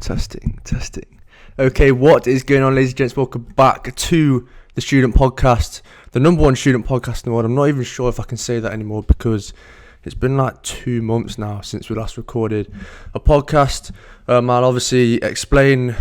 Testing. Okay, what is going on, ladies and gents? Welcome back to the Student Podcast, the number one student podcast in the world. I'm not even sure if I can say that anymore because it's been like 2 months now since we last recorded a podcast. I'll obviously explain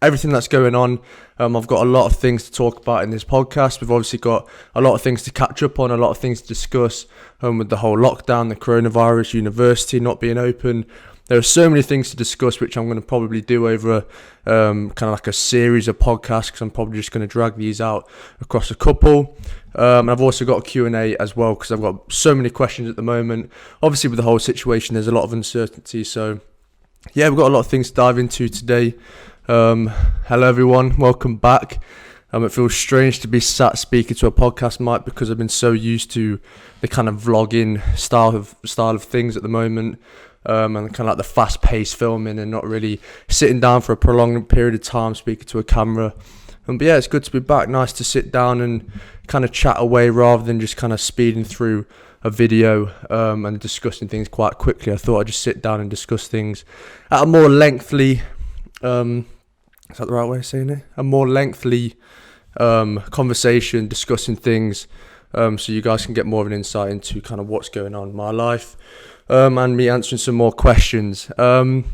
everything that's going on. I've got a lot of things to talk about in this podcast. We've obviously got a lot of things to catch up on, a lot of things to discuss with the whole lockdown, the coronavirus, university not being open. There are so many things to discuss, which I'm going to probably do over kind of like a series of podcasts, because I'm probably just going to drag these out across a couple. And I've also got a Q&A as well, because I've got so many questions at the moment. Obviously, with the whole situation, there's a lot of uncertainty. So, yeah, we've got a lot of things to dive into today. Hello, everyone. Welcome back. It feels strange to be sat speaking to a podcast mic because I've been so used to the kind of vlogging style of things at the moment. And kind of like the fast-paced filming and not really sitting down for a prolonged period of time speaking to a camera. But yeah, it's good to be back. Nice to sit down and kind of chat away rather than just kind of speeding through a video and discussing things quite quickly. I thought I'd just sit down and discuss things at a more lengthy, is that the right way of saying it? A more lengthy conversation, discussing things so you guys can get more of an insight into kind of what's going on in my life. And me answering some more questions. So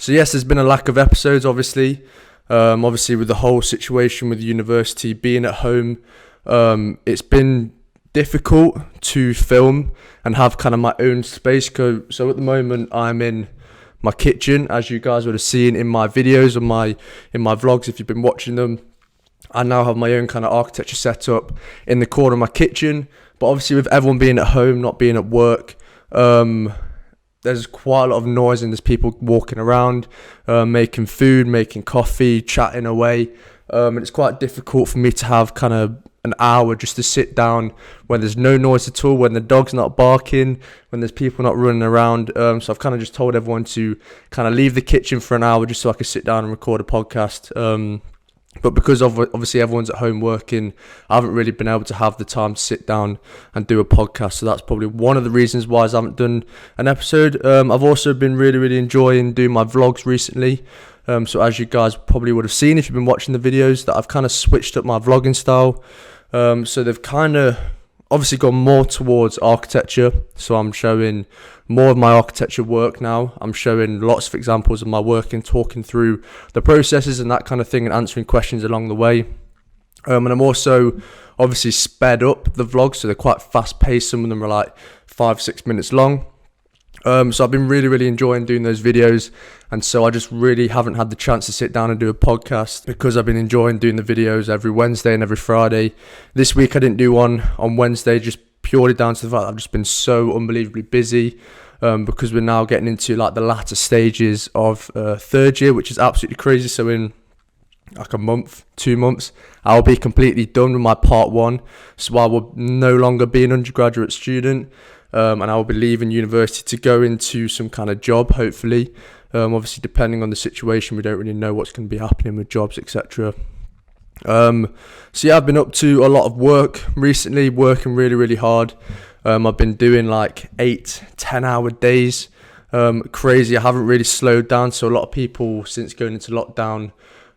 yes, there's been a lack of episodes, obviously. Obviously, with the whole situation with the university being at home, it's been difficult to film and have kind of my own space. So at the moment, I'm in my kitchen, as you guys would have seen in my videos or in my vlogs if you've been watching them. I now have my own kind of architecture set up in the corner of my kitchen. But obviously, with everyone being at home, not being at work, there's quite a lot of noise and there's people walking around, making food, making coffee, chatting away. And it's quite difficult for me to have kind of an hour just to sit down when there's no noise at all, when the dog's not barking, when there's people not running around. So I've kind of just told everyone to kind of leave the kitchen for an hour just so I can sit down and record a podcast. But because obviously everyone's at home working, I haven't really been able to have the time to sit down and do a podcast. So that's probably one of the reasons why I haven't done an episode. I've also been really enjoying doing my vlogs recently. So as you guys probably would have seen if you've been watching the videos, that I've kind of switched up my vlogging style. So they've kind of obviously gone more towards architecture. So I'm showing more of my architecture work now. I'm showing lots of examples of my work and talking through the processes and that kind of thing and answering questions along the way. And I'm also obviously sped up the vlogs, so they're quite fast paced. Some of them are like 5-6 minutes long. So I've been really enjoying doing those videos, and so I just really haven't had the chance to sit down and do a podcast because I've been enjoying doing the videos every Wednesday and every Friday. This week I didn't do one on Wednesday, just purely down to the fact that I've just been so unbelievably busy because we're now getting into like the latter stages of third year, which is absolutely crazy. So in like a month, 2 months, I'll be completely done with my part one, so I will no longer be an undergraduate student. And I will be leaving university to go into some kind of job, hopefully. Obviously, depending on the situation, we don't really know what's going to be happening with jobs, etc. So yeah, I've been up to a lot of work recently, working really hard. I've been doing like 8-10 hour days. Crazy. I haven't really slowed down. So a lot of people, since going into lockdown,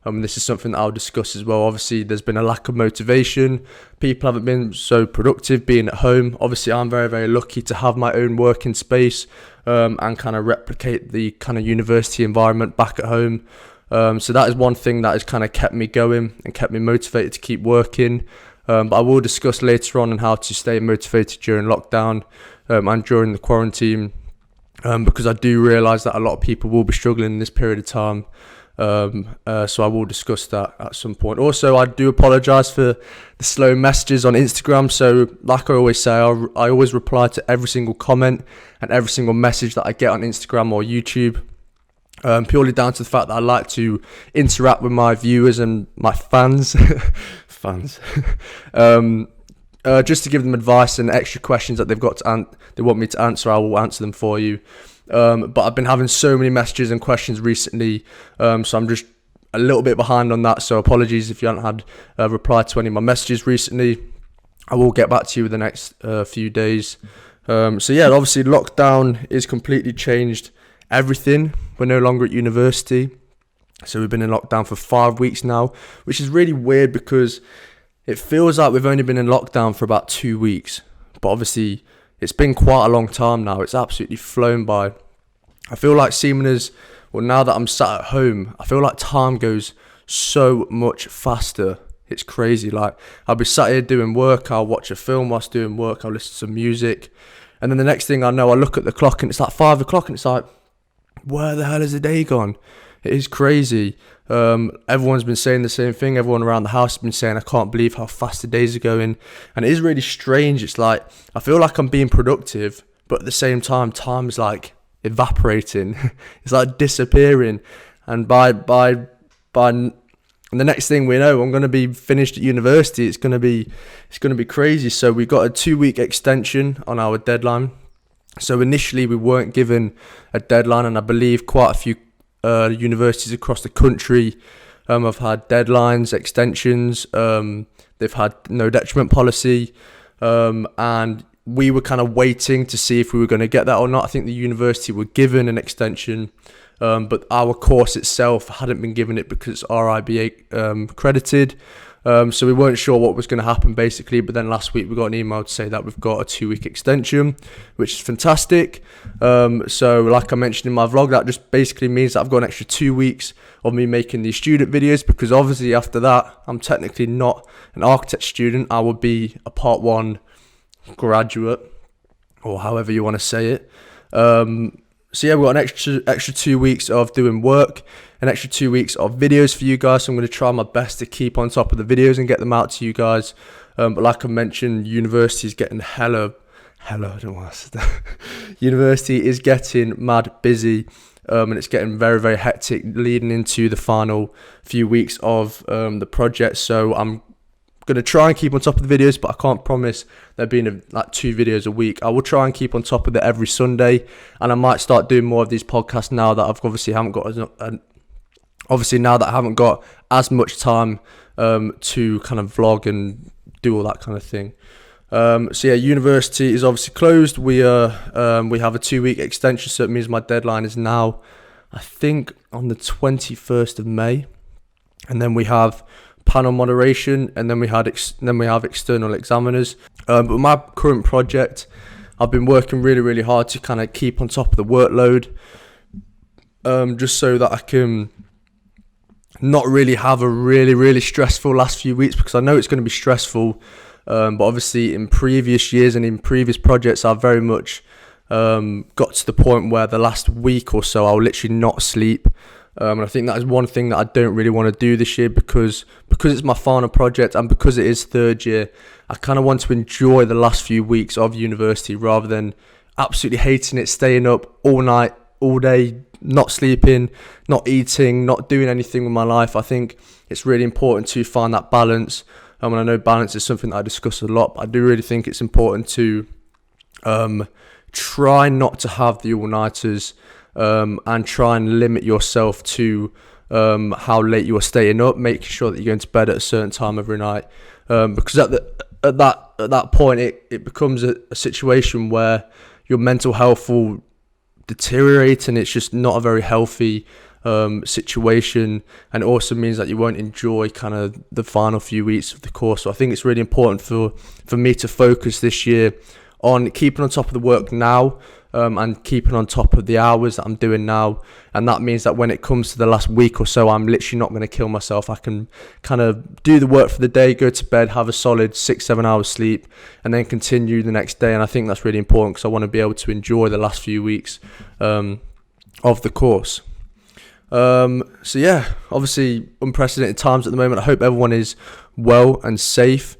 this is something that I'll discuss as well. Obviously, there's been a lack of motivation. People haven't been so productive being at home. Obviously, I'm very lucky to have my own working space and kind of replicate the kind of university environment back at home. So that is one thing that has kind of kept me going and kept me motivated to keep working. But I will discuss later on how to stay motivated during lockdown and during the quarantine because I do realise that a lot of people will be struggling in this period of time. So I will discuss that at some point. Also, I do apologise for the slow messages on Instagram. So like I always say, I always reply to every single comment and every single message that I get on Instagram or YouTube, purely down to the fact that I like to interact with my viewers and my fans just to give them advice and extra questions that they've got they want me to answer. I will answer them for you. But I've been having so many messages and questions recently, so I'm just a little bit behind on that. So apologies if you haven't had a reply to any of my messages recently. I will get back to you in the next few days. So yeah, obviously lockdown is completely changed everything. We're no longer at university. So we've been in lockdown for 5 weeks now, which is really weird because it feels like we've only been in lockdown for about 2 weeks. But obviously, it's been quite a long time now. It's absolutely flown by. I feel like now that I'm sat at home, I feel like time goes so much faster. It's crazy. Like, I'll be sat here doing work, I'll watch a film whilst doing work, I'll listen to some music. And then the next thing I know, I look at the clock and it's like 5 o'clock and it's like, where the hell has the day gone? It is crazy. Everyone's been saying the same thing. Everyone around the house has been saying, I can't believe how fast the days are going. And it is really strange. It's like, I feel like I'm being productive, but at the same time, time is like evaporating. It's like disappearing. And by the next thing we know, I'm going to be finished at university. It's going to be crazy. So we got a 2-week extension on our deadline. So initially we weren't given a deadline, and I believe quite a few universities across the country have had deadlines, extensions. They've had no detriment policy, and we were kind of waiting to see if we were going to get that or not. I think the university were given an extension, but our course itself hadn't been given it because it's RIBA accredited. So we weren't sure what was going to happen basically, but then last week we got an email to say that we've got a 2-week extension, which is fantastic. So like I mentioned in my vlog, that just basically means that I've got an extra 2 weeks of me making these student videos, because obviously after that, I'm technically not an architecture student. I would be a part 1 graduate, or however you want to say it. So yeah, we've got an extra 2 weeks of doing work, an extra 2 weeks of videos for you guys. So I'm going to try my best to keep on top of the videos and get them out to you guys. But like I mentioned, university is getting I don't want to say that. University is getting mad busy, and it's getting very, very hectic leading into the final few weeks of the project. So I'm going to try and keep on top of the videos, but I can't promise there being like 2 videos a week. I will try and keep on top of it every Sunday, and I might start doing more of these podcasts now that I've haven't got as much time to kind of vlog and do all that kind of thing. So yeah, university is obviously closed. We have a 2-week extension, so it means my deadline is now, I think, on the 21st of May, and then we have panel moderation, and then we have external examiners. But my current project, I've been working really, really hard to kind of keep on top of the workload, just so that I can not really have a really, really stressful last few weeks, because I know it's going to be stressful. But obviously in previous years and in previous projects, I've very much got to the point where the last week or so I'll literally not sleep. And I think that is one thing that I don't really want to do this year, because it's my final project and because it is third year. I kind of want to enjoy the last few weeks of university rather than absolutely hating it, staying up all night, all day, not sleeping, not eating, not doing anything with my life. I think it's really important to find that balance. And I know balance is something that I discuss a lot, but I do really think it's important to try not to have the all-nighters, and try and limit yourself to how late you are staying up, making sure that you're going to bed at a certain time every night, because at that point it becomes a situation where your mental health will deteriorate, and it's just not a very healthy situation, and it also means that you won't enjoy kind of the final few weeks of the course. So I think it's really important for me to focus this year on keeping on top of the work now, and keeping on top of the hours that I'm doing now. And that means that when it comes to the last week or so, I'm literally not going to kill myself. I can kind of do the work for the day, go to bed, have a solid 6-7 hours sleep, and then continue the next day. And I think that's really important, because I want to be able to enjoy the last few weeks of the course. So yeah, obviously unprecedented times at the moment. I hope everyone is well and safe.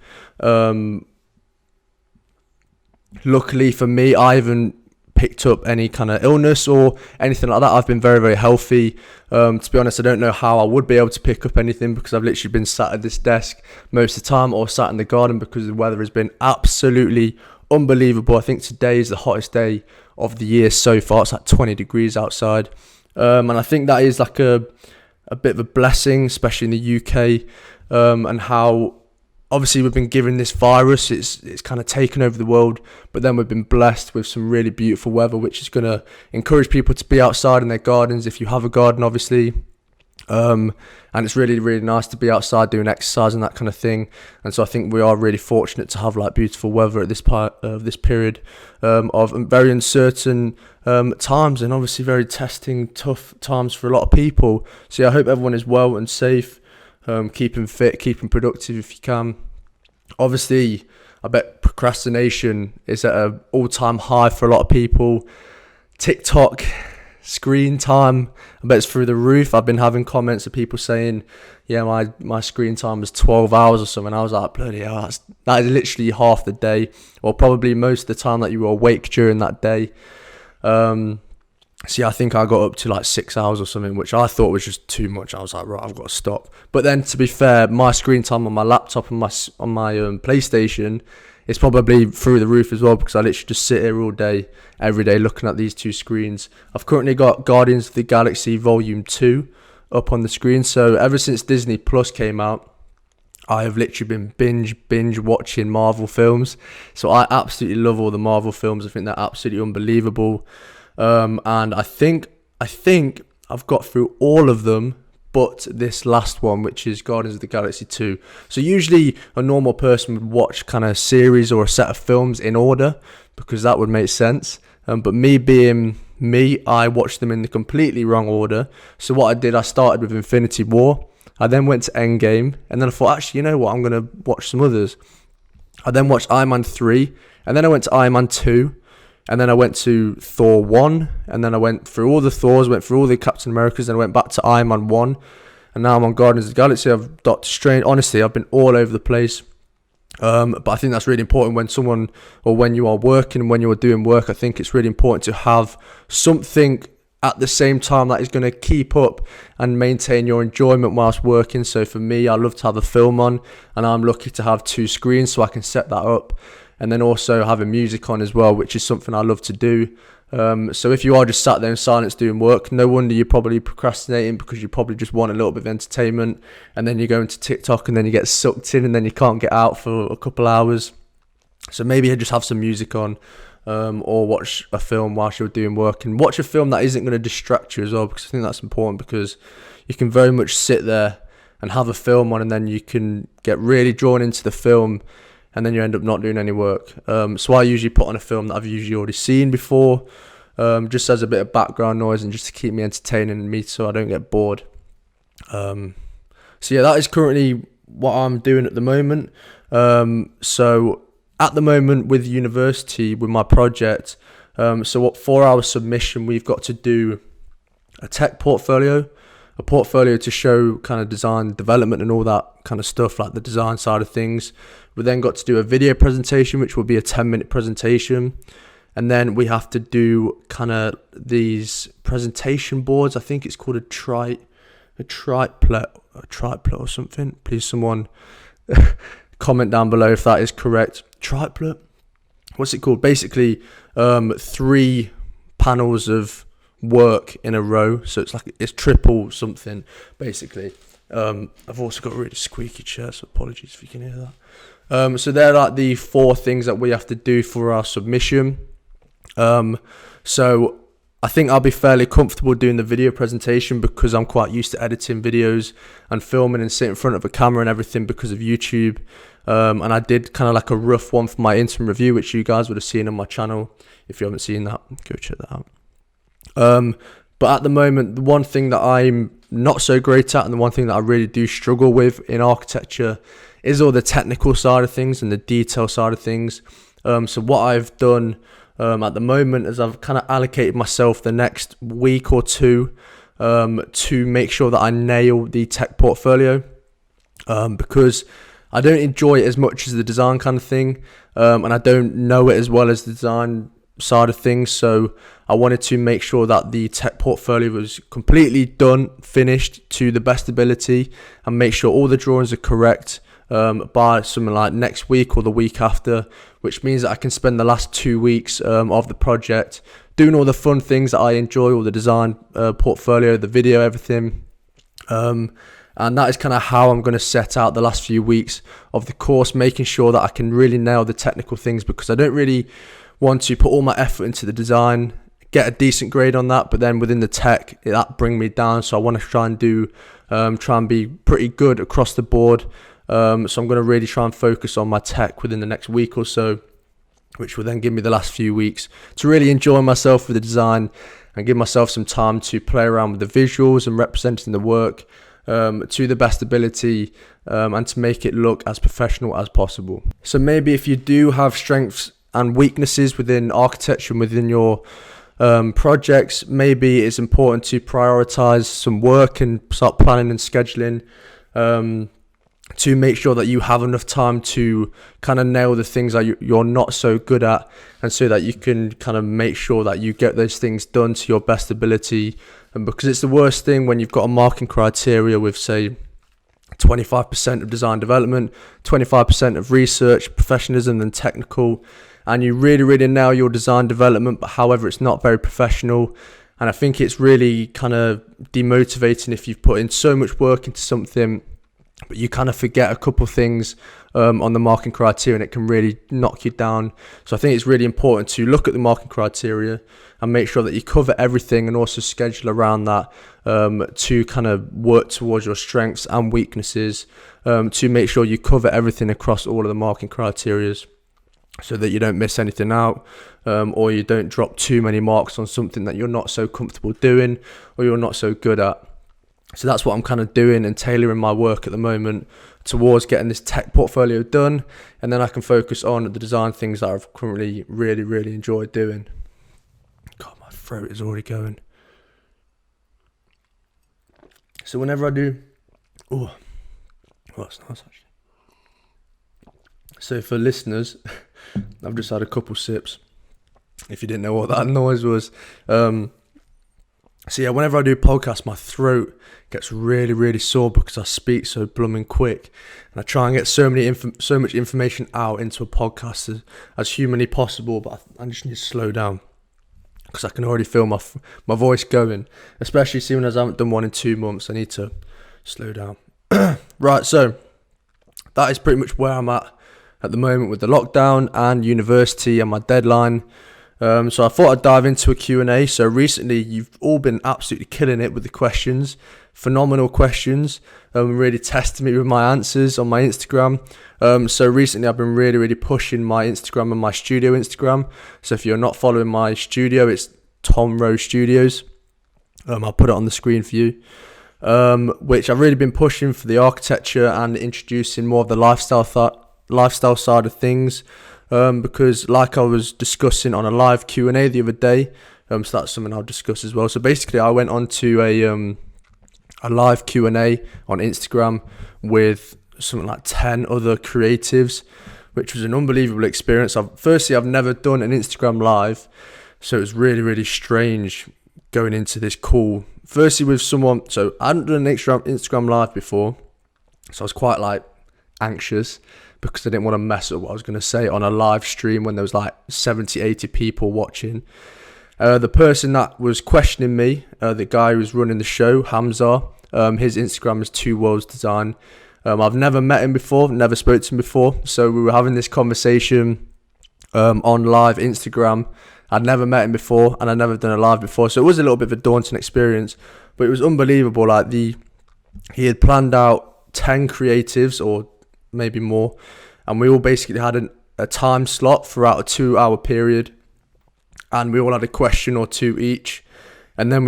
Luckily for me, I haven't picked up any kind of illness or anything like that. I've been very, very healthy. To be honest, I don't know how I would be able to pick up anything, because I've literally been sat at this desk most of the time, or sat in the garden, because the weather has been absolutely unbelievable. I think today is the hottest day of the year so far. It's like 20 degrees outside. And I think that is like a bit of a blessing, especially in the UK, and how obviously we've been given this virus. It's kind of taken over the world, but then we've been blessed with some really beautiful weather, which is going to encourage people to be outside in their gardens, if you have a garden, obviously. And it's really, really nice to be outside doing exercise and that kind of thing. And so I think we are really fortunate to have like beautiful weather at this part of this period of very uncertain times, and obviously very testing, tough times for a lot of people. So yeah, I hope everyone is well and safe, keeping fit, keeping productive if you can. Obviously, I bet procrastination is at an all-time high for a lot of people. TikTok screen time, I bet it's through the roof. I've been having comments of people saying, yeah, my screen time was 12 hours or something. I was like, bloody hell, that is literally half the day, or probably most of the time that you were awake during that day. So yeah, I think I got up to like 6 hours or something, which I thought was just too much. I was like, right, I've got to stop. But then, to be fair, my screen time on my laptop and on my PlayStation is probably through the roof as well, because I literally just sit here all day, every day, looking at these two screens. I've currently got Guardians of the Galaxy Volume 2 up on the screen. So ever since Disney Plus came out, I have literally been binge watching Marvel films. So I absolutely love all the Marvel films. I think they're absolutely unbelievable. And I think I've got through all of them but this last one, which is Guardians of the Galaxy 2. So usually a normal person would watch kind of a series or a set of films in order, because that would make sense. But me being me, I watched them in the completely wrong order. So what I did, I started with Infinity War. I then went to Endgame, and then I thought, actually, you know what, I'm going to watch some others. I then watched Iron Man 3, and then I went to Iron Man 2, and then I went to Thor 1, and then I went through all the Thors, went through all the Captain Americas, and I went back to Iron Man 1, and now I'm on Guardians of the Galaxy. I've Doctor Strange. Honestly, I've been all over the place. But I think that's really important when someone, or when you are working and when you are doing work. I think it's really important to have something at the same time that is going to keep up and maintain your enjoyment whilst working. So for me, I love to have a film on, and I'm lucky to have two screens so I can set that up, and then also having music on as well, which is something I love to do. So if you are just sat there in silence doing work, no wonder you're probably procrastinating, because you probably just want a little bit of entertainment, and then you go into TikTok and then you get sucked in and then you can't get out for a couple hours. So maybe you just have some music on, or watch a film whilst you're doing work, and watch a film that isn't going to distract you as well, because I think that's important, because you can very much sit there and have a film on, and then you can get really drawn into the film, and then you end up not doing any work. So I usually put on a film that I've usually already seen before, just as a bit of background noise and just to keep me entertaining and me so I don't get bored. So yeah, that is currently what I'm doing at the moment. So at the moment with university, with my project, so what, for our submission, we've got to do a tech portfolio, a portfolio to show kind of design development and all that kind of stuff, like the design side of things. We then got to do a video presentation, which will be a 10-minute presentation. And then we have to do kind of these presentation boards. I think it's called a triplet or something. Please, someone comment down below if that is correct. Triplet? What's it called? Basically, 3 panels of work in a row. So it's triple something, basically. I've also got a really squeaky chair, so apologies if you can hear that. So they're like the 4 things that we have to do for our submission. So I think I'll be fairly comfortable doing the video presentation, because I'm quite used to editing videos and filming and sitting in front of a camera and everything because of YouTube. And I did kind of like a rough one for my interim review, which you guys would have seen on my channel. If you haven't seen that, go check that out. But at the moment, the one thing that I'm not so great at, and the one thing that I really do struggle with in architecture, is all the technical side of things and the detail side of things. So what I've done at the moment is I've kind of allocated myself the next week or two to make sure that I nail the tech portfolio, because I don't enjoy it as much as the design kind of thing, and I don't know it as well as the design side of things. So I wanted to make sure that the tech portfolio was completely done, finished to the best ability, and make sure all the drawings are correct by something like next week or the week after, which means that I can spend the last 2 weeks of the project doing all the fun things that I enjoy, all the design portfolio, the video, everything. And that is kind of how I'm going to set out the last few weeks of the course, making sure that I can really nail the technical things, because I don't really want to put all my effort into the design, get a decent grade on that, but then within the tech, that bring me down. So I want to try and be pretty good across the board. So I'm going to really try and focus on my tech within the next week or so, which will then give me the last few weeks to really enjoy myself with the design and give myself some time to play around with the visuals and representing the work to the best ability, and to make it look as professional as possible. So maybe if you do have strengths and weaknesses within architecture and within your projects, maybe it's important to prioritize some work and start planning and scheduling to make sure that you have enough time to kind of nail the things that you're not so good at, and so that you can kind of make sure that you get those things done to your best ability. And because it's the worst thing when you've got a marking criteria with, say, 25% of design development, 25% of research, professionalism and technical, and you really nail your design development, but however it's not very professional. And I think it's really kind of demotivating if you've put in so much work into something, but you kind of forget a couple things on the marking criteria, and it can really knock you down. So I think it's really important to look at the marking criteria and make sure that you cover everything, and also schedule around that to kind of work towards your strengths and weaknesses, to make sure you cover everything across all of the marking criteria, so that you don't miss anything out, or you don't drop too many marks on something that you're not so comfortable doing or you're not so good at. So that's what I'm kind of doing and tailoring my work at the moment towards getting this tech portfolio done, and then I can focus on the design things that I've currently really enjoyed doing. God, my throat is already going. So whenever I do, that's nice actually. So for listeners, I've just had a couple sips, if you didn't know what that noise was. So yeah, whenever I do podcasts, my throat gets really sore because I speak so blooming quick, and I try and get so much information out into a podcast as humanly possible, but I just need to slow down because I can already feel my voice going, especially seeing as I haven't done one in 2 months. I need to slow down. Right, so that is pretty much where I'm at the moment with the lockdown and university and my deadline. So I thought I'd dive into a Q&A. So recently you've all been absolutely killing it with the questions, phenomenal questions, really testing me with my answers on my Instagram. So recently I've been really pushing my Instagram and my studio Instagram. So if you're not following my studio, it's Tom Rowe Studios. I'll put it on the screen for you. Which I've really been pushing for the architecture and introducing more of the lifestyle side of things. Because like I was discussing on a live Q&A the other day, so that's something I'll discuss as well. So basically I went on to a live Q&A on Instagram with something like 10 other creatives, which was an unbelievable experience. I've never done an Instagram live, so it was really strange going into this call. Firstly with someone, so I hadn't done an Instagram live before, so I was quite anxious, because I didn't want to mess up what I was going to say on a live stream when there was 70-80 people watching. The person that was questioning me, the guy who was running the show, Hamza, his Instagram is Two Worlds Design. I've never met him before, never spoke to him before, so we were having this conversation on live Instagram. I'd never met him before, and I'd never done a live before, so it was a little bit of a daunting experience, but it was unbelievable. He had planned out 10 creatives, or maybe more, and we all basically had a time slot throughout a 2-hour period, and we all had a question or two each, and then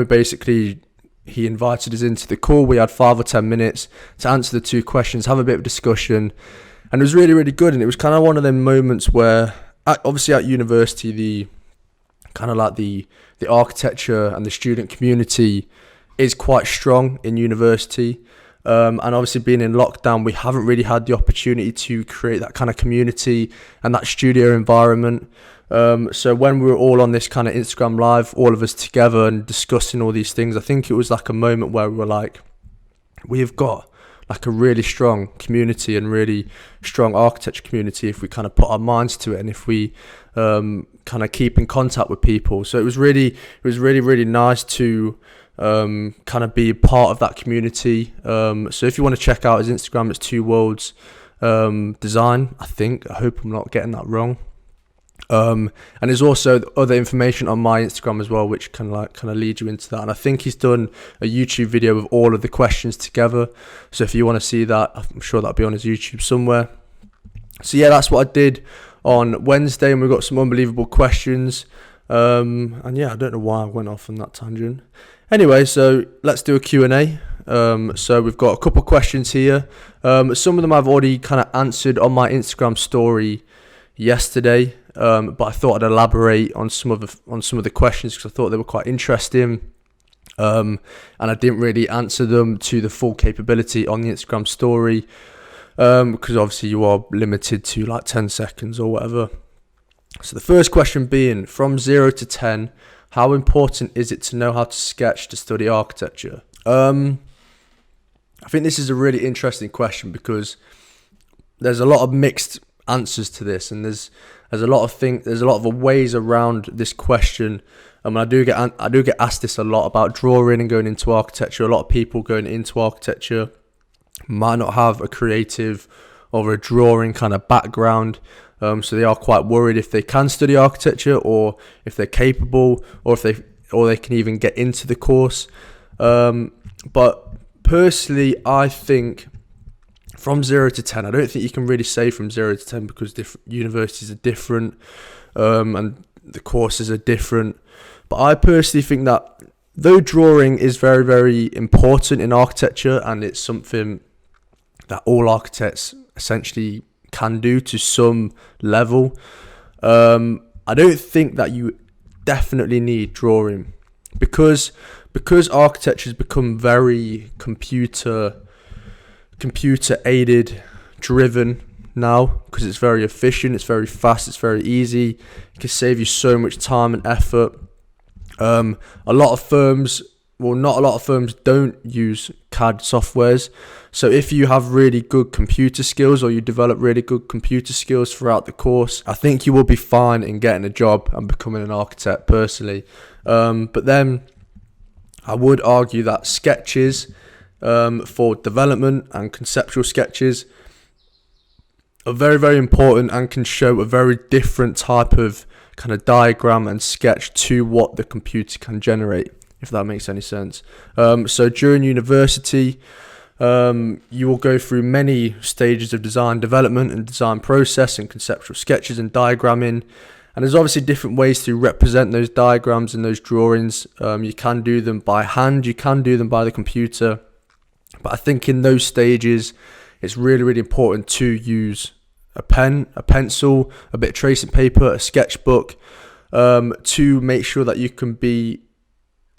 he invited us into the call. We had 5 or 10 minutes to answer the 2 questions, have a bit of discussion, and it was really good. And it was kind of one of them moments where obviously at university, the architecture and the student community is quite strong in university. And obviously being in lockdown, we haven't really had the opportunity to create that kind of community and that studio environment. So when we were all on this kind of Instagram live, all of us together and discussing all these things, I think it was a moment where we were we've got a really strong community and really strong architecture community if we kind of put our minds to it, and if we kind of keep in contact with people. So it was really nice to kind of be part of that community. So if you want to check out his Instagram, it's Two Worlds Design, I hope I'm not getting that wrong. And there's also other information on my Instagram as well, which can lead you into that. And I think he's done a YouTube video with all of the questions together. So if you want to see that, I'm sure that'll be on his YouTube somewhere. So yeah, that's what I did on Wednesday, and we got some unbelievable questions. And yeah, I don't know why I went off on that tangent. Anyway, so let's do a Q&A. So we've got a couple questions here. Some of them I've already kind of answered on my Instagram story yesterday, but I thought I'd elaborate on some of the questions because I thought they were quite interesting, and I didn't really answer them to the full capability on the Instagram story, because obviously you are limited to like 10 seconds or whatever. So the first question being, from 0 to 10, how important is it to know how to sketch to study architecture? I think this is a really interesting question because there's a lot of mixed answers to this, and there's a lot of ways around this question. I do get asked this a lot about drawing and going into architecture. A lot of people going into architecture might not have a creative or a drawing kind of background, so they are quite worried if they can study architecture, or if they're capable, or if they can even get into the course. But personally, I think from 0 to 10, I don't think you can really say from 0 to 10 because different universities are different, and the courses are different. But I personally think that though drawing is very, very important in architecture, and it's something that all architects essentially can do to some level, I don't think that you definitely need drawing, because architecture has become very computer aided driven now, because it's very efficient, it's very fast, it's very easy. It can save you so much time and effort. Not a lot of firms don't use CAD softwares. So if you have really good computer skills, or you develop really good computer skills throughout the course, I think you will be fine in getting a job and becoming an architect personally. But then I would argue that sketches for development and conceptual sketches are very, very important and can show a very different type of kind of diagram and sketch to what the computer can generate, if that makes any sense. So during university, you will go through many stages of design development and design process and conceptual sketches and diagramming. And there's obviously different ways to represent those diagrams and those drawings. You can do them by hand, you can do them by the computer. But I think in those stages, it's really, really important to use a pen, a pencil, a bit of tracing paper, a sketchbook, to make sure that you can be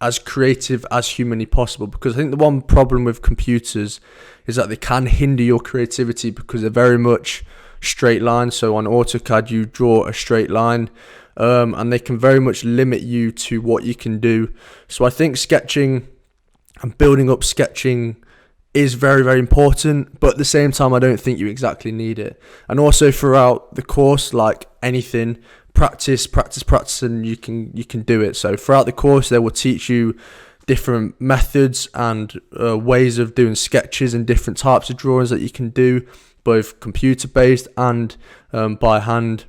as creative as humanly possible. Because I think the one problem with computers is that they can hinder your creativity because they're very much straight lines. So on AutoCAD, you draw a straight line, and they can very much limit you to what you can do. So I think sketching and building up sketching is very, very important, but at the same time, I don't think you exactly need it. And also throughout the course, like anything, practice, and you can do it. So throughout the course, they will teach you different methods and ways of doing sketches and different types of drawings that you can do, both computer-based and by hand.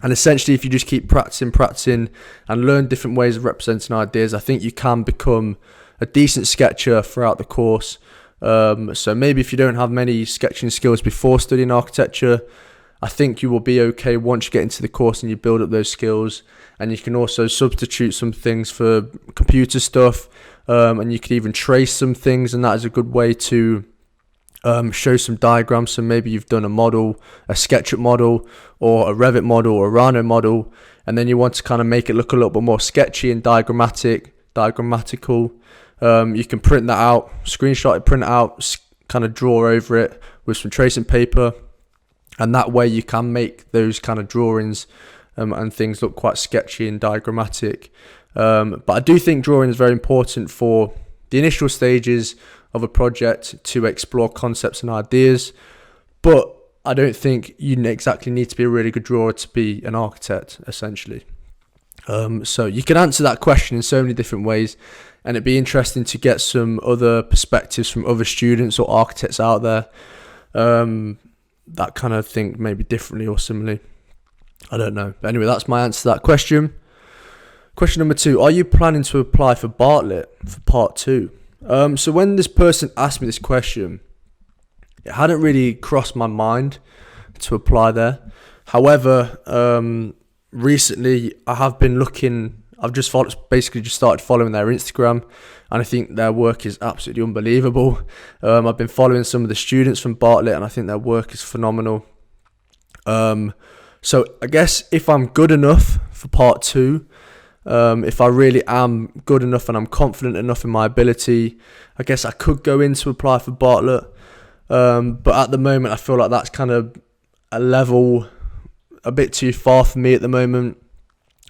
And essentially, if you just keep practicing and learn different ways of representing ideas, I think you can become a decent sketcher throughout the course. So maybe if you don't have many sketching skills before studying architecture, I think you will be okay once you get into the course and you build up those skills. And you can also substitute some things for computer stuff, and you can even trace some things, and that is a good way to show some diagrams. So maybe you've done a model, a SketchUp model, or a Revit model, or a Rhino model, and then you want to kind of make it look a little bit more sketchy and diagrammatical. You can print that out, screenshot it, print it out, kind of draw over it with some tracing paper, and that way you can make those kind of drawings and things look quite sketchy and diagrammatic. But I do think drawing is very important for the initial stages of a project to explore concepts and ideas, but I don't think you exactly need to be a really good drawer to be an architect, essentially. So you can answer that question in so many different ways, and it'd be interesting to get some other perspectives from other students or architects out there that kind of think maybe differently or similarly. I don't know. But anyway, that's my answer to that question. Question number 2, are you planning to apply for Bartlett for part 2? So when this person asked me this question, it hadn't really crossed my mind to apply there. However, recently I have been looking, I've just basically just started following their Instagram, and I think their work is absolutely unbelievable. I've been following some of the students from Bartlett, and I think their work is phenomenal. So I guess if I'm good enough for part 2, if I really am good enough and I'm confident enough in my ability, I guess I could go in to apply for Bartlett. But at the moment, I feel like that's kind of a level a bit too far for me at the moment.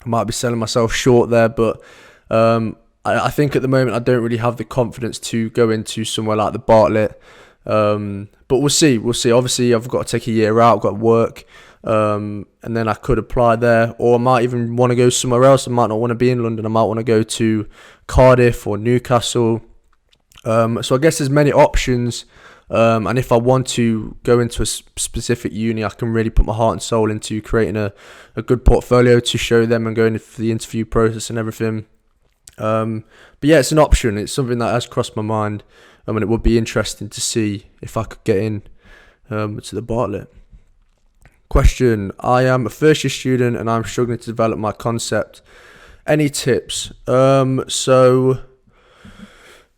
I might be selling myself short there, but I think at the moment I don't really have the confidence to go into somewhere like the Bartlett. But we'll see. Obviously, I've got to take a year out, I've got to work, and then I could apply there, or I might even want to go somewhere else. I might not want to be in London. I might want to go to Cardiff or Newcastle. So I guess there's many options. And if I want to go into a specific uni, I can really put my heart and soul into creating a good portfolio to show them and going for the interview process and everything. But yeah, it's an option. It's something that has crossed my mind. And it would be interesting to see if I could get in to the Bartlett. Question, I am a first year student and I'm struggling to develop my concept. Any tips? So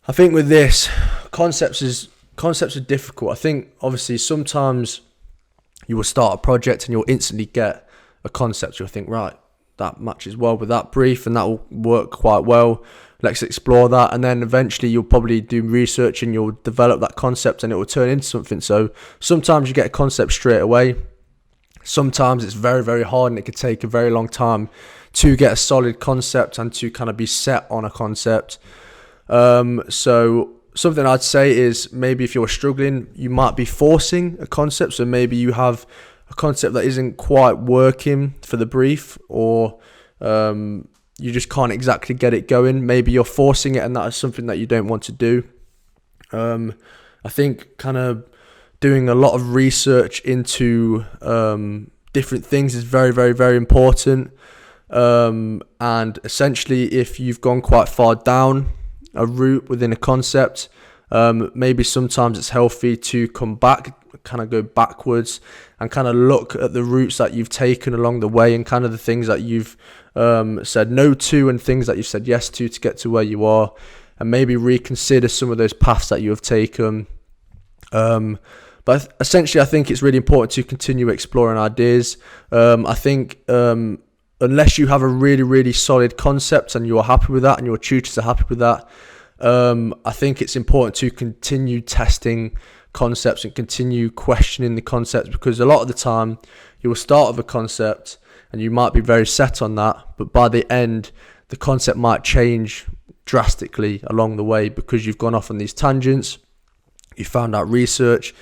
I think with this, concepts are difficult. I think obviously sometimes you will start a project and you'll instantly get a concept. You'll think, right, that matches well with that brief and that will work quite well. Let's explore that. And then eventually you'll probably do research and you'll develop that concept and it will turn into something. So sometimes you get a concept straight away. Sometimes it's very, very hard and it could take a very long time to get a solid concept and to kind of be set on a concept. So something I'd say is maybe if you're struggling, you might be forcing a concept. So maybe you have a concept that isn't quite working for the brief, or you just can't exactly get it going. Maybe you're forcing it and that is something that you don't want to do. I think kind of doing a lot of research into different things is very, very, very important. And essentially, if you've gone quite far down a route within a concept, maybe sometimes it's healthy to come back, kind of go backwards and kind of look at the routes that you've taken along the way and kind of the things that you've said no to and things that you've said yes to get to where you are, and maybe reconsider some of those paths that you have taken. But essentially, I think it's really important to continue exploring ideas. I think unless you have a really, really solid concept and you're happy with that and your tutors are happy with that, I think it's important to continue testing concepts and continue questioning the concepts, because a lot of the time you will start with a concept and you might be very set on that, but by the end the concept might change drastically along the way because you've gone off on these tangents, you found out research,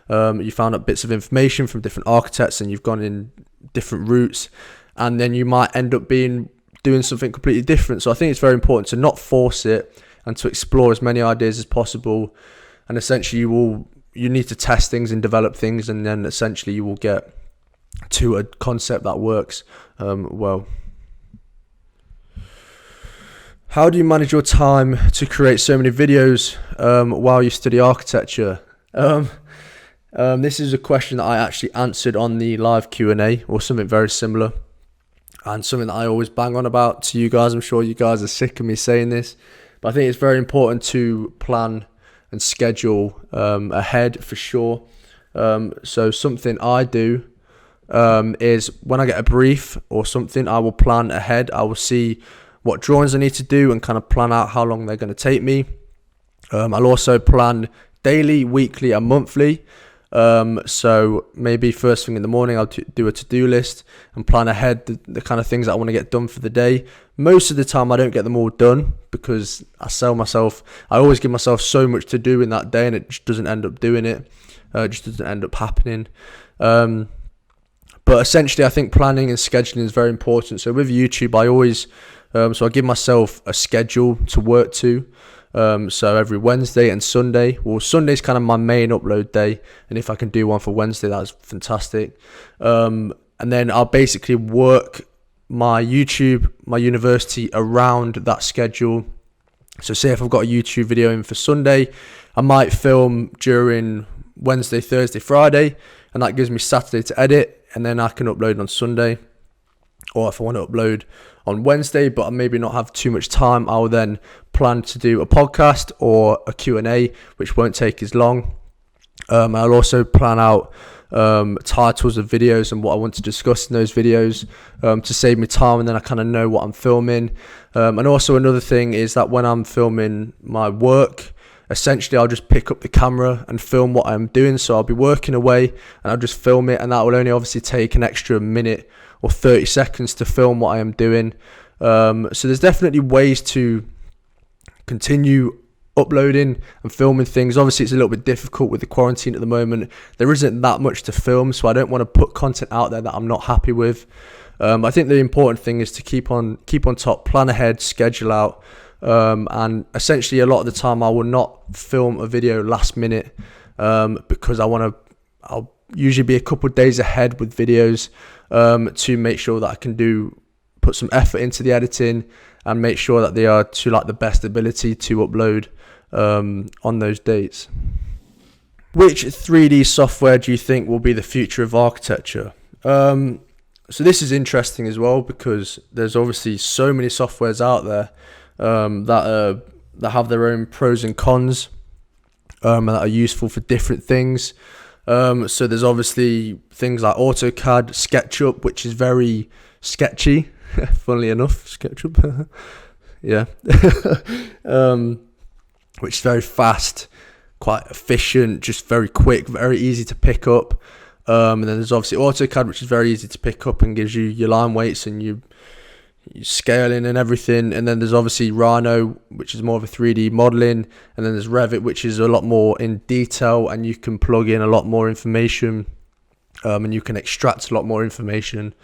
you found out bits of information from different architects and you've gone in different routes, and then you might end up doing something completely different. So I think it's very important to not force it and to explore as many ideas as possible, and essentially you need to test things and develop things, and then essentially you will get to a concept that works well. How do you manage your time to create so many videos while you study architecture? This is a question that I actually answered on the live Q&A, or something very similar, and something that I always bang on about to you guys. I'm sure you guys are sick of me saying this, but I think it's very important to plan and schedule ahead for sure. So something I do is when I get a brief or something, I will plan ahead. I will see what drawings I need to do and kind of plan out how long they're going to take me. I'll also plan daily, weekly and monthly. So maybe first thing in the morning I'll do a to-do list and plan ahead the kind of things that I want to get done for the day. Most of the time I don't get them all done because I always give myself so much to do in that day, and it just doesn't end up doing it. It just doesn't end up happening. But essentially I think planning and scheduling is very important. So with YouTube I always I give myself a schedule to work to. So every Wednesday and Sunday. Well, Sunday's kind of my main upload day, and if I can do one for Wednesday, that's fantastic. And and then I'll basically work my YouTube, my university around that schedule. So say if I've got a YouTube video in for Sunday, I might film during Wednesday, Thursday, Friday, and that gives me Saturday to edit, and then I can upload on Sunday. Or if I want to upload on Wednesday, but I maybe not have too much time, I'll then plan to do a podcast or a Q&A, which won't take as long. I'll also plan out titles of videos and what I want to discuss in those videos to save me time, and then I kind of know what I'm filming. And also another thing is that when I'm filming my work, essentially I'll just pick up the camera and film what I'm doing. So I'll be working away and I'll just film it, and that will only obviously take an extra minute or 30 seconds to film what I am doing. So there's definitely ways to continue uploading and filming things. Obviously it's a little bit difficult with the quarantine at the moment. There isn't that much to film, so I don't want to put content out there that I'm not happy with. I think the important thing is to keep on top, plan ahead, schedule out, and essentially a lot of the time I will not film a video last minute because I'll usually be a couple of days ahead with videos to make sure that I can put some effort into the editing and make sure that they are to like the best ability to upload on those dates. Which 3D software do you think will be the future of architecture? So this is interesting as well, because there's obviously so many softwares out there that have their own pros and cons and that are useful for different things. So there's obviously things like AutoCAD, SketchUp, which is very sketchy, funnily enough, SketchUp, yeah, which is very fast, quite efficient, just very quick, very easy to pick up. And then there's obviously AutoCAD, which is very easy to pick up and gives you your line weights and your scaling and everything. And then there's obviously Rhino, which is more of a 3D modeling. And then there's Revit, which is a lot more in detail, and you can plug in a lot more information and you can extract a lot more information.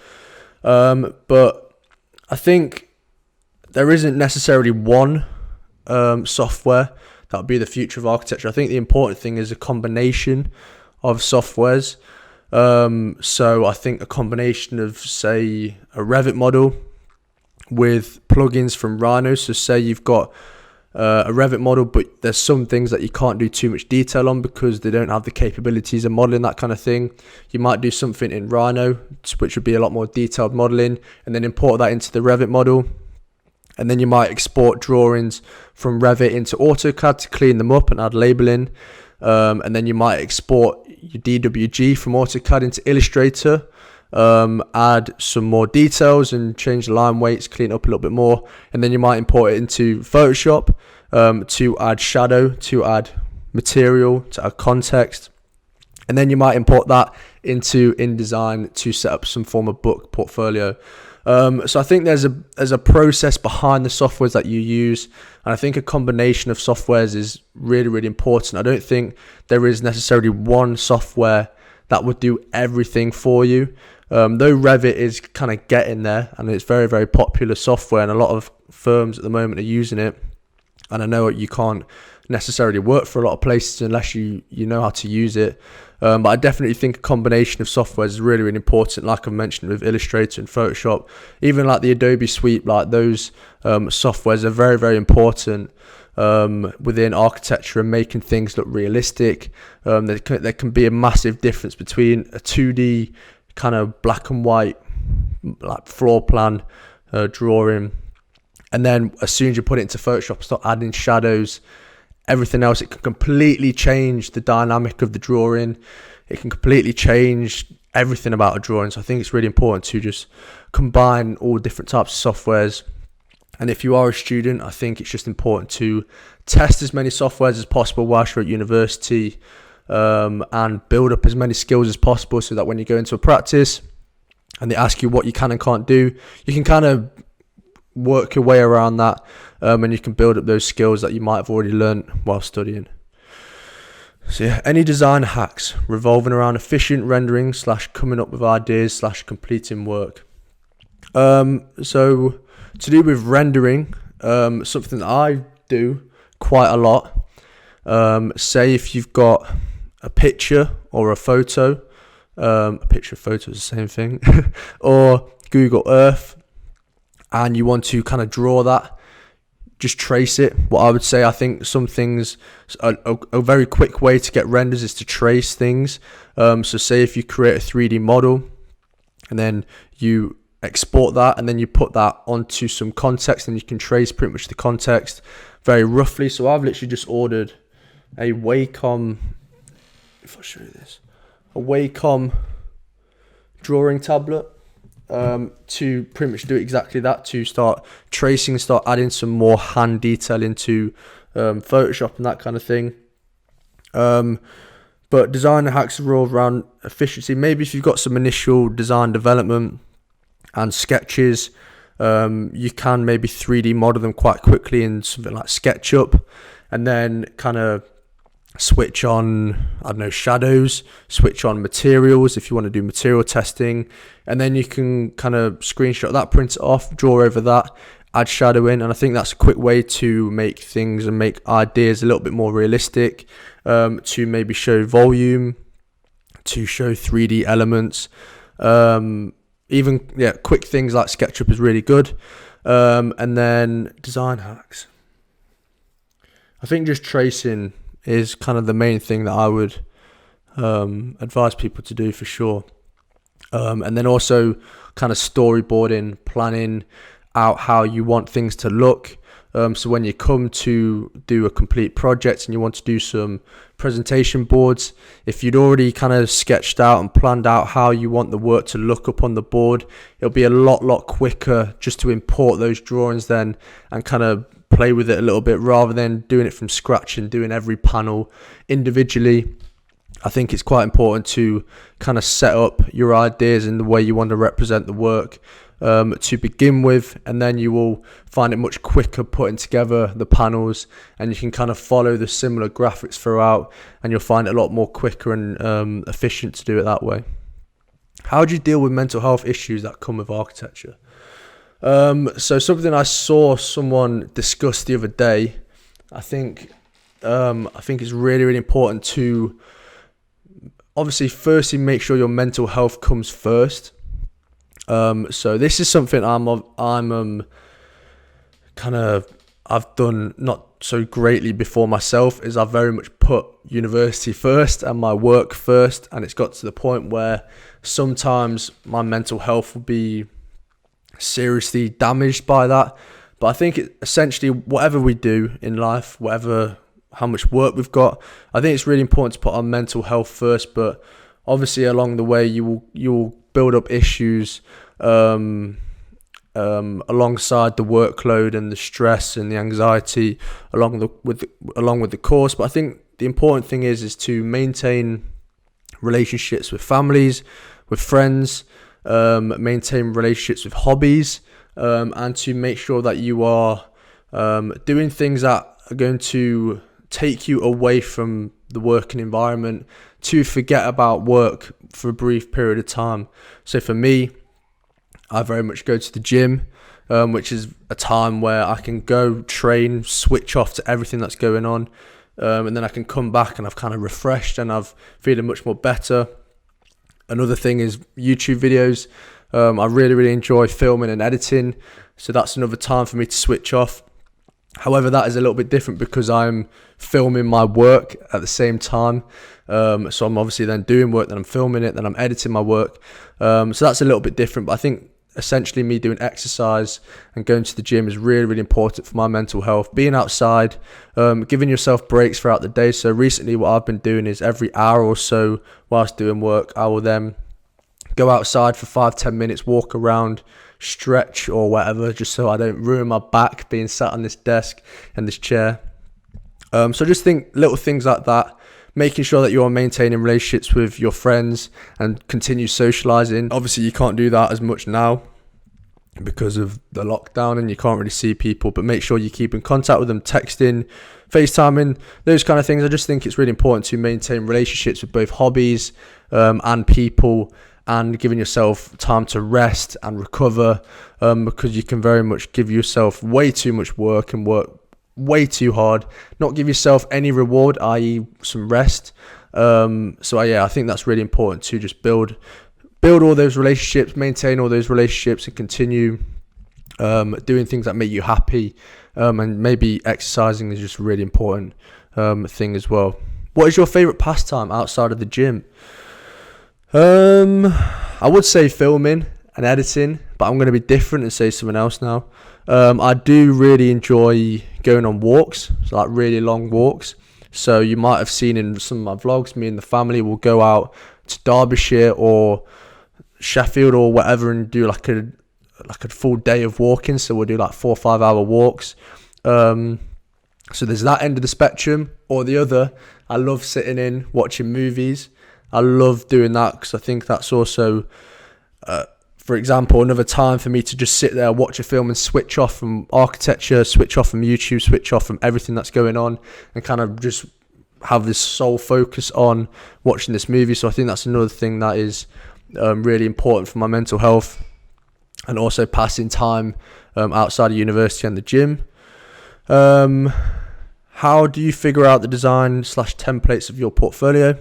But I think there isn't necessarily one software that would be the future of architecture. I think the important thing is a combination of softwares. So I think a combination of, say, a Revit model with plugins from Rhino. So say you've got a Revit model, but there's some things that you can't do too much detail on because they don't have the capabilities of modeling, that kind of thing. You might do something in Rhino, which would be a lot more detailed modeling, and then import that into the Revit model. And then you might export drawings from Revit into AutoCAD to clean them up and add labeling. And then you might export your DWG from AutoCAD into Illustrator, add some more details and change the line weights, clean it up a little bit more. And then you might import it into Photoshop to add shadow, to add material, to add context. And then you might import that into InDesign to set up some form of book portfolio. So I think there's a process behind the softwares that you use, and I think a combination of softwares is really, really important. I don't think there is necessarily one software that would do everything for you. Though Revit is kind of getting there, and it's very, very popular software, and a lot of firms at the moment are using it. And I know you can't necessarily work for a lot of places unless you know how to use it. But I definitely think a combination of software is really, really important. Like I mentioned with Illustrator and Photoshop, even like the Adobe Suite, like those softwares are very, very important within architecture and making things look realistic. There can be a massive difference between a 2D kind of black and white like floor plan drawing, and then as soon as you put it into Photoshop, start adding shadows, everything else, it can completely change the dynamic of the drawing. It can completely change everything about a drawing. So I think it's really important to just combine all different types of softwares. And if you are a student, I think it's just important to test as many softwares as possible whilst you're at university, and build up as many skills as possible, so that when you go into a practice and they ask you what you can and can't do, you can kind of work your way around that, and you can build up those skills that you might have already learned while studying. So yeah, any design hacks revolving around efficient rendering / coming up with ideas / completing work. So to do with rendering, something that I do quite a lot. Say if you've got a picture or a photo a picture of photo is the same thing, or Google Earth, and you want to kind of draw that, just trace it. What I would say, I think some things, a very quick way to get renders is to trace things. So say if you create a 3D model and then you export that and then you put that onto some context, and you can trace pretty much the context very roughly. So I've literally just ordered a Wacom, if I show you this, a Wacom drawing tablet, to pretty much do exactly that, to start tracing, start adding some more hand detail into Photoshop and that kind of thing. But design hacks are all around efficiency. Maybe if you've got some initial design development and sketches, you can maybe 3D model them quite quickly in something like SketchUp, and then kind of switch on, I don't know, shadows, switch on materials if you want to do material testing, and then you can kind of screenshot that, print it off, draw over that, add shadow in. And I think that's a quick way to make things and make ideas a little bit more realistic, to maybe show volume, to show 3D elements. Quick things like SketchUp is really good. And then design hacks, I think just tracing is kind of the main thing that I would advise people to do for sure. And then also kind of storyboarding, planning out how you want things to look. So when you come to do a complete project and you want to do some presentation boards, if you'd already kind of sketched out and planned out how you want the work to look up on the board, it'll be a lot quicker just to import those drawings then and kind of play with it a little bit, rather than doing it from scratch and doing every panel individually. I think it's quite important to kind of set up your ideas and the way you want to represent the work to begin with, and then you will find it much quicker putting together the panels, and you can kind of follow the similar graphics throughout, and you'll find it a lot more quicker and efficient to do it that way. How do you deal with mental health issues that come with architecture? So something I saw someone discuss the other day, I think it's really important to obviously firstly make sure your mental health comes first. So this is something I've done not so greatly before myself, is I've very much put university first and my work first, and it's got to the point where sometimes my mental health will be seriously damaged by that. But I think essentially whatever we do in life, how much work we've got, I think it's really important to put our mental health first. But obviously along the way you will build up issues alongside the workload and the stress and the anxiety along with the course. But I think the important thing is to maintain relationships with families, with friends, maintain relationships with hobbies, and to make sure that you are doing things that are going to take you away from the working environment, to forget about work for a brief period of time. So for me, I very much go to the gym, which is a time where I can go train, switch off to everything that's going on, and then I can come back and I've kind of refreshed and I've feeling much more better. Another thing is YouTube videos. I really enjoy filming and editing, so that's another time for me to switch off. However, that is a little bit different because I'm filming my work at the same time. So I'm obviously then doing work, then I'm filming it, then I'm editing my work. So that's a little bit different. But I think essentially me doing exercise and going to the gym is really important for my mental health. Being outside, giving yourself breaks throughout the day. So recently what I've been doing is every hour or so whilst doing work, I will then go outside for 5-10 minutes, walk around, stretch or whatever, just so I don't ruin my back being sat on this desk and this chair. So just think little things like that, making sure that you are maintaining relationships with your friends and continue socializing. Obviously you can't do that as much now because of the lockdown and you can't really see people, but make sure you keep in contact with them, texting, FaceTiming, those kind of things. I just think it's really important to maintain relationships with both hobbies and people, and giving yourself time to rest and recover, because you can very much give yourself way too much work and work way too hard, not give yourself any reward, i.e. some rest, I think that's really important to just build all those relationships, maintain all those relationships, and continue doing things that make you happy. And maybe exercising is just a really important thing as well. What is your favorite pastime outside of the gym? I would say filming and editing, but I'm going to be different and say something else now. I do really enjoy going on walks, so like really long walks. So you might have seen in some of my vlogs, me and the family will go out to Derbyshire or Sheffield or whatever and do like a full day of walking. So we'll do like 4 or 5 hour walks. So there's that end of the spectrum. Or the other, I love sitting in watching movies. I love doing that because I think that's also, for example, another time for me to just sit there, watch a film and switch off from architecture, switch off from YouTube, switch off from everything that's going on, and kind of just have this sole focus on watching this movie. So I think that's another thing that is really important for my mental health, and also passing time outside of university and the gym. How do you figure out the design / templates of your portfolio?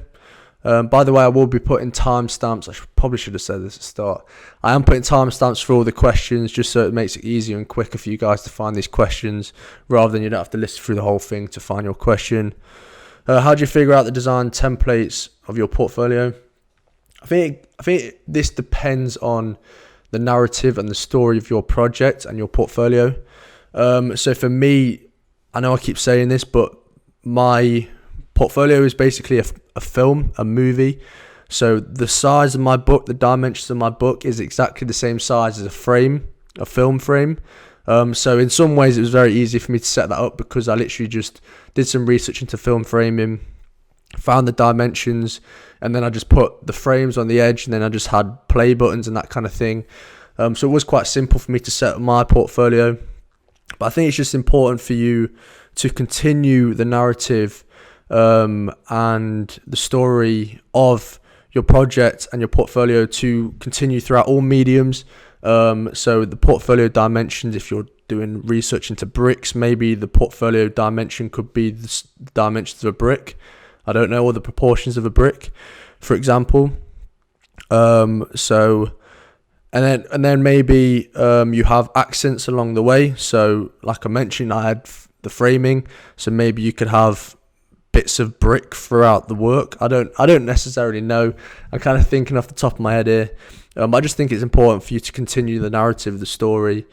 By the way, I will be putting timestamps. I probably should have said this at the start. I am putting timestamps for all the questions just so it makes it easier and quicker for you guys to find these questions, rather than you don't have to listen through the whole thing to find your question. How do you figure out the design templates of your portfolio? I think this depends on the narrative and the story of your project and your portfolio. So for me, I know I keep saying this, but my portfolio is basically a film, a movie. So the size of my book, the dimensions of my book is exactly the same size as a film frame. So in some ways it was very easy for me to set that up because I literally just did some research into film framing, found the dimensions, and then I just put the frames on the edge, and then I just had play buttons and that kind of thing. So it was quite simple for me to set up my portfolio. But I think it's just important for you to continue the narrative and the story of your project and your portfolio to continue throughout all mediums. So the portfolio dimensions, if you're doing research into bricks, maybe the portfolio dimension could be the dimensions of a brick. I don't know, or the proportions of a brick, for example. And then maybe you have accents along the way. So like I mentioned, I had the framing, so maybe you could have bits of brick throughout the work. I don't necessarily know. I'm kind of thinking off the top of my head here. I just think it's important for you to continue the narrative, the story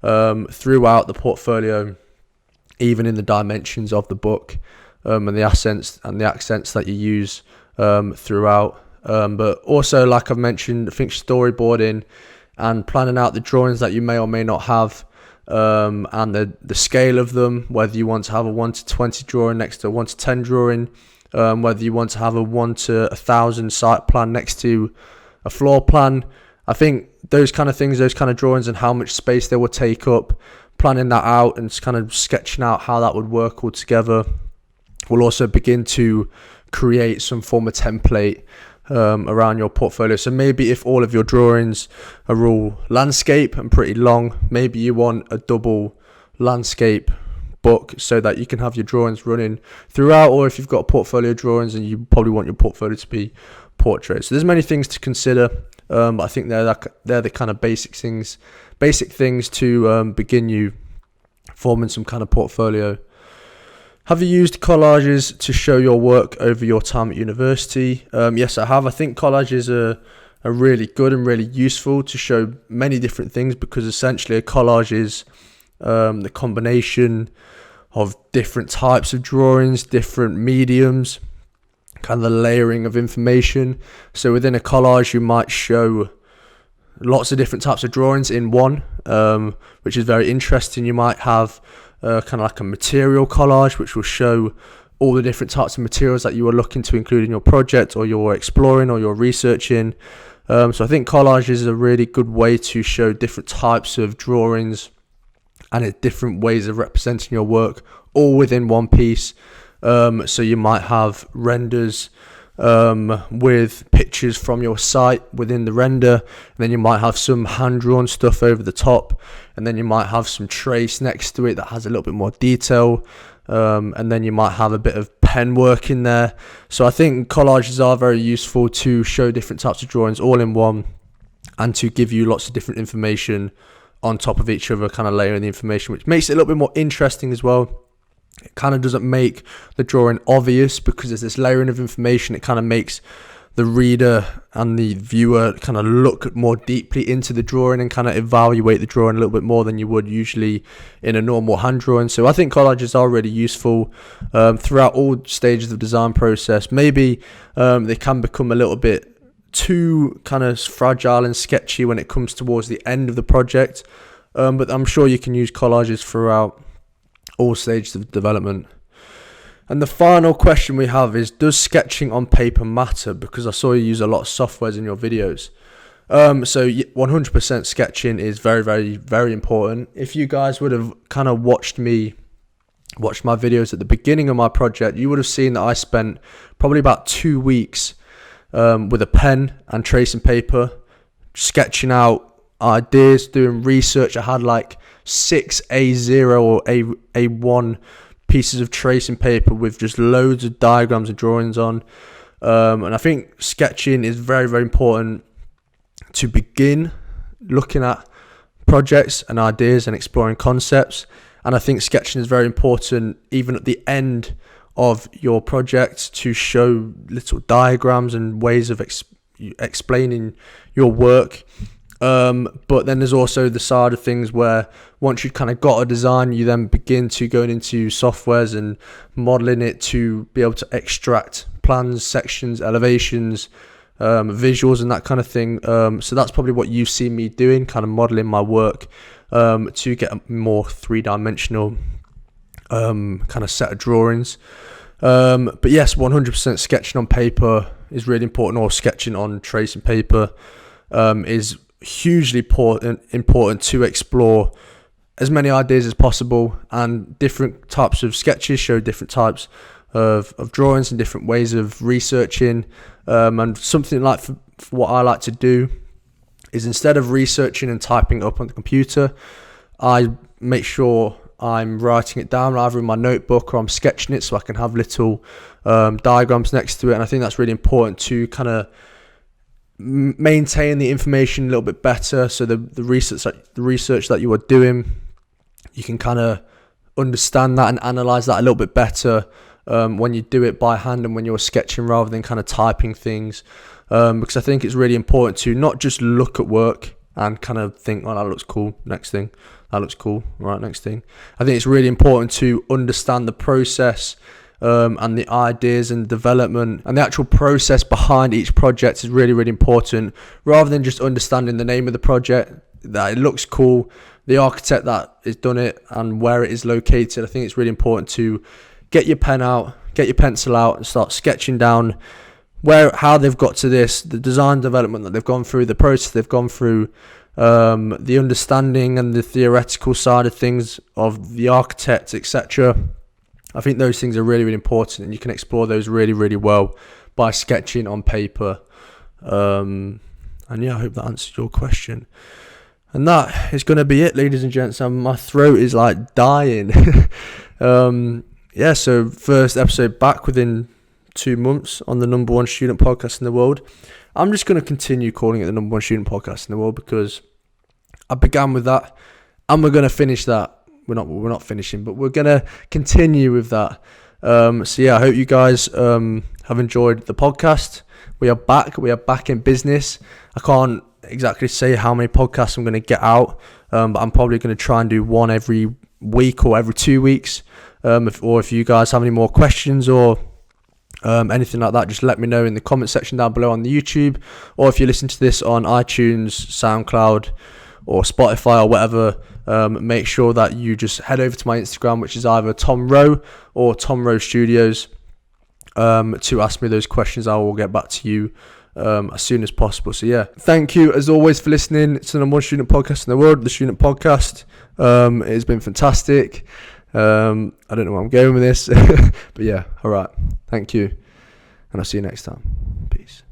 throughout the portfolio, even in the dimensions of the book, and the accents that you use throughout. But also, like I've mentioned, I think storyboarding and planning out the drawings that you may or may not have, and the scale of them, whether you want to have a 1:20 drawing next to a 1:10 drawing, whether you want to have a 1:1000 site plan next to a floor plan. I think those kind of things, those kind of drawings, and how much space they will take up, planning that out and kind of sketching out how that would work all together, will also begin to create some form of template around your portfolio. So maybe if all of your drawings are all landscape and pretty long, maybe you want a double landscape book so that you can have your drawings running throughout. Or if you've got portfolio drawings, and you probably want your portfolio to be portrait. So there's many things to consider, but I think they're the kind of basic things to begin you forming some kind of portfolio. Have you used collages to show your work over your time at university? Yes, I have. I think collages are really good and really useful to show many different things, because essentially a collage is the combination of different types of drawings, different mediums, kind of the layering of information. So within a collage, you might show lots of different types of drawings in one, which is very interesting. You might have kind of like a material collage, which will show all the different types of materials that you are looking to include in your project, or you're exploring, or you're researching. So I think collage is a really good way to show different types of drawings and different ways of representing your work, all within one piece. So you might have renders with pictures from your site within the render, and then you might have some hand-drawn stuff over the top, and then you might have some trace next to it that has a little bit more detail, and then you might have a bit of pen work in there. So I think collages are very useful to show different types of drawings all in one, and to give you lots of different information on top of each other, kind of layering the information, which makes it a little bit more interesting as well. It kind of doesn't make the drawing obvious, because there's this layering of information. It kind of makes the reader and the viewer kind of look more deeply into the drawing and kind of evaluate the drawing a little bit more than you would usually in a normal hand drawing. So I think collages are really useful throughout all stages of the design process. Maybe they can become a little bit too kind of fragile and sketchy when it comes towards the end of the project, but I'm sure you can use collages throughout all stages of development. And the final question we have is, does sketching on paper matter? Because I saw you use a lot of softwares in your videos. So 100% sketching is very, very, very important. If you guys would have kind of watched my videos at the beginning of my project, you would have seen that I spent probably about 2 weeks with a pen and tracing paper, sketching out ideas, doing research. I had like 6 A0 or A1 pieces of tracing paper with just loads of diagrams and drawings on, and I think sketching is very, very important to begin looking at projects and ideas and exploring concepts. And I think sketching is very important even at the end of your project, to show little diagrams and ways of explaining your work. But then there's also the side of things where once you've kind of got a design, you then begin to go into softwares and modeling it to be able to extract plans, sections, elevations, visuals and that kind of thing. So that's probably what you've seen me doing, kind of modeling my work to get a more three-dimensional kind of set of drawings. But yes, 100% sketching on paper is really important, or sketching on tracing paper is hugely important to explore as many ideas as possible, and different types of sketches show different types of drawings and different ways of researching. And something like for what I like to do is, instead of researching and typing up on the computer, I make sure I'm writing it down either in my notebook or I'm sketching it, so I can have little diagrams next to it. And I think that's really important to kind of maintain the information a little bit better. So the research that you are doing, you can kind of understand that and analyze that a little bit better when you do it by hand and when you're sketching, rather than kind of typing things. Because I think it's really important to not just look at work and kind of think, oh, that looks cool, next thing, that looks cool, right, next thing. I think it's really important to understand the process and the ideas and development, and the actual process behind each project is really, really important, rather than just understanding the name of the project, that it looks cool, the architect that has done it and where it is located. I think it's really important to get your pen out, get your pencil out, and start sketching down how they've got to this, the design development that they've gone through, the process they've gone through, the understanding and the theoretical side of things of the architect, etc. I think those things are really, really important, and you can explore those really, really well by sketching on paper. And yeah, I hope that answers your question. And that is going to be it, ladies and gents. My throat is like dying. Yeah, so first episode back within 2 months on the number one student podcast in the world. I'm just going to continue calling it the number one student podcast in the world, because I began with that and we're going to finish that. We're not finishing, but we're going to continue with that. So yeah, I hope you guys have enjoyed the podcast. We are back in business. I can't exactly say how many podcasts I'm going to get out, but I'm probably going to try and do one every week or every 2 weeks. If you guys have any more questions or anything like that, just let me know in the comment section down below on the YouTube, or if you listen to this on iTunes, SoundCloud or Spotify or whatever, make sure that you just head over to my Instagram, which is either Tom Rowe or Tom Rowe Studios, to ask me those questions. I will get back to you as soon as possible. So yeah, thank you as always for listening to the number one student podcast in the world, the Student Podcast. It has been fantastic. I don't know where I'm going with this, but yeah, all right. Thank you, and I'll see you next time. Peace.